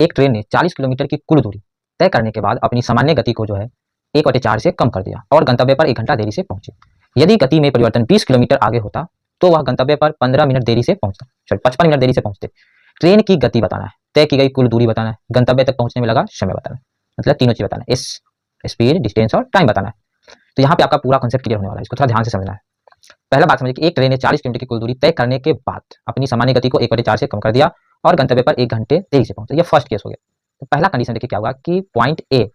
एक ट्रेन ने 40 किलोमीटर की कुल दूरी तय करने के बाद अपनी सामान्य गति को जो है 1/4 से कम कर दिया और गंतव्य पर 1 घंटा देरी से पहुंची। यदि गति में परिवर्तन 20 किलोमीटर आगे होता तो वह गंतव्य पर 15 मिनट देरी से पहुंचता, सॉरी 55 मिनट देरी से पहुंचते। ट्रेन की गति बताना है, तय की गई कुल दूरी बताना है, गंतव्य तक पहुंचने में लगा समय बताना है, मतलब तीनों चीज बताना है, स्पीड, डिस्टेंस और टाइम बताना है। तो यहाँ पे आपका पूरा कॉन्सेप्ट क्लियर होने वाला है, इसको थोड़ा ध्यान से समझना है। पहला बात समझिए कि एक ट्रेन ने 40 किलोमीटर की कुल दूरी तय करने के बाद अपनी सामान्य गति को 1/4 से कम कर दिया और गंतव्य पर 1 घंटे देरी से पहुंचा। ये फर्स्ट केस हो गया। तो पहला कंडीशन देखिए क्या हुआ कि पॉइंट ए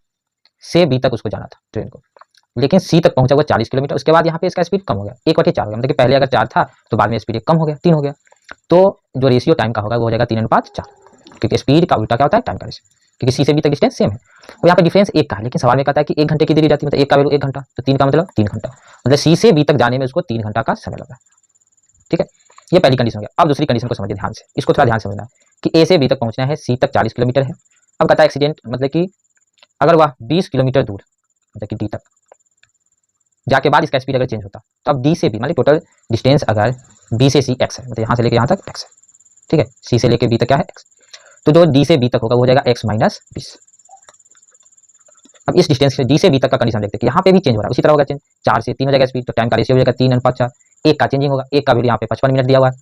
से बी तक उसको जाना था ट्रेन को, लेकिन सी तक पहुंचा हुआ 40 किलोमीटर। उसके बाद यहाँ पे इसका स्पीड कम हो गया, 1/4 हो गया, मतलब कि पहले अगर 4 था तो बाद में स्पीड कम हो गया, 3 हो गया। तो जो रेशियो टाइम का होगा वो हो जाएगा 3:4, क्योंकि स्पीड का उल्टा क्या होता है, टाइम का रेशियो, क्योंकि सी से बी तक डिस्टेंस सेम है। और यहाँ पे डिफरेंस 1 का है, लेकिन सवाल में कहता है कि 1 घंटे की देरी जाती है, मतलब 1 का वैल्यू 1 घंटा, तो 3 का मतलब 3 घंटा, मतलब सी से बी तक जाने में उसको 3 घंटा का समय लगा। ठीक है, ये पहली कंडीशन हो गया। अब दूसरी कंडीशन को समझिए ध्यान से, इसको थोड़ा ध्यान से समझना है कि ए से बी तक पहुंचना है, सी तक 40 किलोमीटर है। अब कहता है एक्सीडेंट, मतलब कि अगर वह 20 किलोमीटर दूर, मतलब कि डी तक जाके बाद इसका स्पीड अगर चेंज होता तो अब डी से बी, मतलब टोटल डिस्टेंस अगर बी से सी एक्स है, मतलब यहाँ से लेके यहाँ तक एक्स है, ठीक है, सी से लेके बी तक क्या है एक्स, तो जो डी से बी तक होगा वो हो जाएगा एक्स माइनस 20। अब इस डिस्टेंस से डी से बी तक का कंडीशन देखते हैं कि यहाँ पे भी चेंज हो रहा है, उसी तरह होगा चेंज, 4 से 3 हो जाएगा स्पीड, तो टाइम का रेशियो हो जाएगा 3:4। एक का चेंजिंग होगा, एक का वैल्यू यहाँ पे 55 मिनट दिया हुआ है,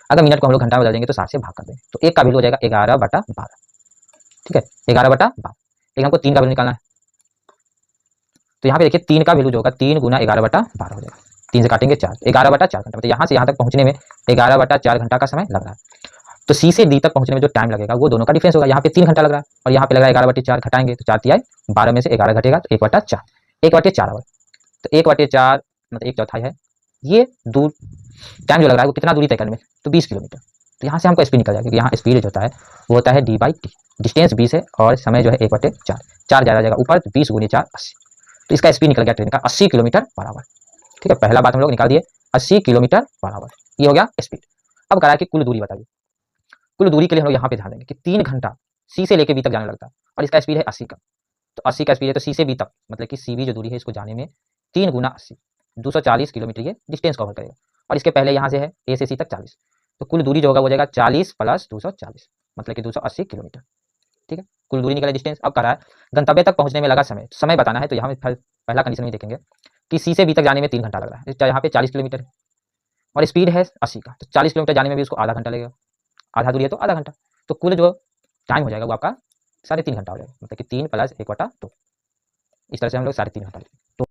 अगर मिनट को हम लोग घंटा में बदल देंगे तो 7 से भाग कर देंगे, तो एक का वैल्यू हो जाएगा 11/12। ठीक है, 11/12, लेकिन हमको 3 का वैल्यू निकालना है, तो यहाँ पे देखिए 3 का वैल्यू जो होगा 3 गुना 11/12 हो जाएगा, 3 से काटेंगे 4, 11/4 घंटा, मतलब यहाँ से यहाँ तक पहुँचने में 11/4 घंटा का समय लग रहा है। तो सी से डी तक पहुंचने में जो टाइम लगेगा वो दोनों का डिफरेंस होगा, यहाँ पे 3 घंटा लग रहा है और यहाँ पे लग रहा है 11/4, घटाएंगे तो 4 तिहाई 12 में से 11 घटेगा तो 1/4, 1/4 आवर, तो 1/4 मतलब 1/4 है। ये दूर टाइम जो लग रहा है वो कितना दूरी तय करने में, तो 20 किलोमीटर। तो यहाँ से हमको स्पीड निकल जाएगा, क्योंकि यहाँ स्पीड जो होता है वो होता है d/t, डिस्टेंस 20 है और समय जो है 1/4, 4 ज़्यादा जाएगा ऊपर, 20 × 4 80, तो इसका स्पीड निकल गया ट्रेन का 80 किलोमीटर/आवर। ठीक है, पहला बात हम लोग निकाल दिए 80 किलोमीटर/आवर, ये हो गया स्पीड। अब करा कि कुल दूरी बताइए, कुल दूरी के लिए हम लोग यहाँ पे ध्यान देंगे कि 3 घंटा सी से लेके बी तक जाने लगता है और इसका स्पीड है 80 का, तो 80 का स्पीड है तो सी से बी तक, मतलब कि सी बी जो दूरी है इसको जाने में 3 × 80, 240 किलोमीटर ये डिस्टेंस कवर करेगा, और इसके पहले यहाँ से है ए से सी तक 40, तो कुल दूरी जो होगा वो जाएगा 40 + 240, मतलब कि 280 किलोमीटर। ठीक है, कुल दूरी निकला डिस्टेंस। अब करा है गंतव्य तक पहुंचने में लगा समय, समय बताना है, तो यहाँ पे पहला कंडीशन में देखेंगे कि सी से बी तक जाने में 3 घंटा लग रहा है, यहाँ पे 40 किलोमीटर है और स्पीड है 80 का, तो 40 किलोमीटर जाने में भी उसको आधा घंटा लगेगा, आधा दूरी है तो आधा घंटा, तो कुल जो टाइम हो जाएगा वो आपका 3.5 घंटा हो जाएगा, मतलब कि 3 + 1/2, इस तरह से हम लोग 3.5 घंटा लेंगे। तो